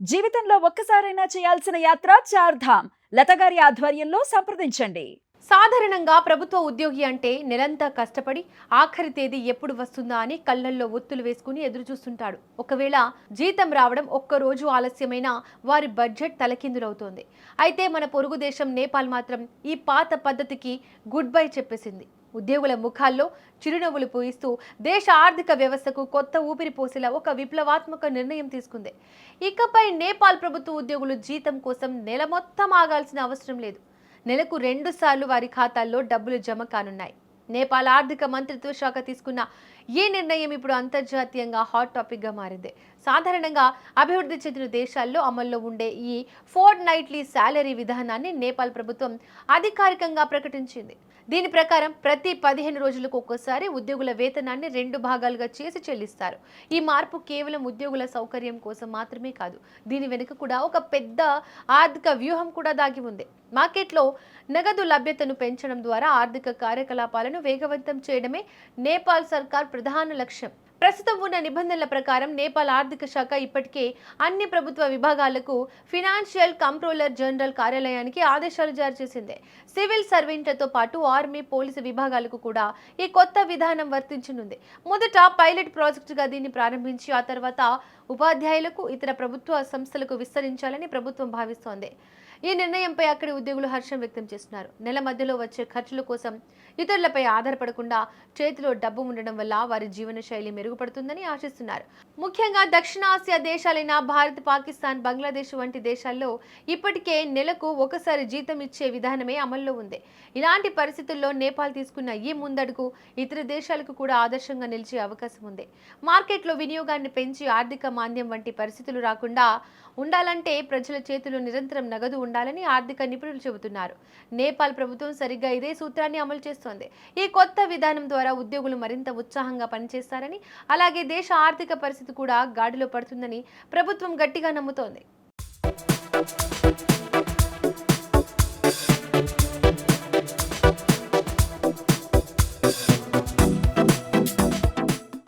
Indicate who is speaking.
Speaker 1: జీవితంలో ఒక్కసారైనా చేయాల్సిన యాత్ర చార్ధామ్. లతగారి ఆధ్వర్యంలో సంప్రదించండి.
Speaker 2: సాధారణంగా ప్రభుత్వ ఉద్యోగి అంటే నెలంతా కష్టపడి ఆఖరి తేదీ ఎప్పుడు వస్తుందా అని కళ్ళల్లో ఒత్తులు వేసుకుని ఎదురు చూస్తుంటాడు. ఒకవేళ జీతం రావడం ఒక్కరోజు ఆలస్యమైనా వారి బడ్జెట్ తలకిందులవుతోంది. అయితే మన పొరుగు దేశం నేపాల్ మాత్రం ఈ పాత పద్ధతికి గుడ్ బై చెప్పేసింది. ఉద్యోగుల ముఖాల్లో చిరునవ్వులు పూయిస్తూ దేశ ఆర్థిక వ్యవస్థకు కొత్త ఊపిరి పోసేలా ఒక విప్లవాత్మక నిర్ణయం తీసుకుంది. ఇకపై నేపాల్ ప్రభుత్వ ఉద్యోగులు జీతం కోసం నెల మొత్తం ఆగాల్సిన అవసరం లేదు. నెలకు 2 సార్లు వారి ఖాతాల్లో డబ్బులు జమ కానున్నాయి. నేపాల్ ఆర్థిక మంత్రిత్వ శాఖ తీసుకున్న ఈ నిర్ణయం ఇప్పుడు అంతర్జాతీయంగా హాట్ టాపిక్ గా మారింది. సాధారణంగా అభివృద్ధి చెందిన దేశాల్లో అమల్లో ఉండే ఈ ఫోర్ట్ నైట్లీ శాలరీ విధానాన్ని నేపాల్ ప్రభుత్వం అధికారికంగా ప్రకటించింది. దీని ప్రకారం ప్రతి 15 రోజులకు ఒక్కసారి ఉద్యోగుల వేతనాన్ని 2 భాగాలుగా చేసి చెల్లిస్తారు. ఈ మార్పు కేవలం ఉద్యోగుల సౌకర్యం కోసం మాత్రమే కాదు, దీని వెనుక కూడా ఒక పెద్ద ఆర్థిక వ్యూహం కూడా దాగి ఉంది. మార్కెట్లో నగదు లభ్యతను పెంచడం ద్వారా ఆర్థిక కార్యకలాపాలను వేగవంతం చేయడమే నేపాల్ సర్కార్ ప్రధాన లక్ష్యం. ప్రస్తుతం ఉన్న నిబంధనల ప్రకారం నేపాల్ ఆర్థిక శాఖ ఇప్పటికే అన్ని ప్రభుత్వ విభాగాలకు ఫినాన్షియల్ కంట్రోలర్ జనరల్ కార్యాలయానికి ఆదేశాలు జారీ చేసింది. సివిల్ సర్వెంట్లతో పాటు ఆర్మీ, పోలీసు విభాగాలకు కూడా ఈ కొత్త విధానం వర్తించనుంది. మొదట పైలట్ ప్రాజెక్టుగా దీన్ని ప్రారంభించి ఆ తర్వాత ఉపాధ్యాయులకు, ఇతర ప్రభుత్వ సంస్థలకు విస్తరించాలని ప్రభుత్వం భావిస్తోంది. ఈ నిర్ణయంపై అక్కడి ఉద్యోగులు హర్షం వ్యక్తం చేస్తున్నారు. నెల మధ్యలో వచ్చే ఖర్చుల కోసం ఇతరులపై ఆధారపడకుండా చేతిలో డబ్బు ఉండడం వల్ల వారి జీవన శైలి మెరుగుపడుతుందని ఆశిస్తున్నారు. ముఖ్యంగా దక్షిణాసియా దేశాలైన భారత్, పాకిస్తాన్, బంగ్లాదేశ్ వంటి దేశాల్లో ఇప్పటికే నెలకు ఒకసారి జీతం ఇచ్చే విధానమే అమల్లో ఉంది. ఇలాంటి పరిస్థితుల్లో నేపాల్ తీసుకున్న ఈ ముందడుగు ఇతర దేశాలకు కూడా ఆదర్శంగా నిలిచే అవకాశం ఉంది. మార్కెట్లో వినియోగాన్ని పెంచి ఆర్థిక మాంద్యం వంటి పరిస్థితులు రాకుండా ఉండాలంటే ప్రజల చేతిలో నిరంతరం నగదు ఉండాలని ఆర్థిక నిపుణులు చెబుతున్నారు. నేపాల్ ప్రభుత్వం సరిగ్గా ఇదే సూత్రాన్ని అమలు చేస్తోంది. ఈ కొత్త విధానం ద్వారా ఉద్యోగులు మరింత ఉత్సాహంగా పనిచేస్తారని, అలాగే దేశ ఆర్థిక పరిస్థితి కూడా గాడిలో పడుతుందని ప్రభుత్వం గట్టిగా నమ్ముతోంది.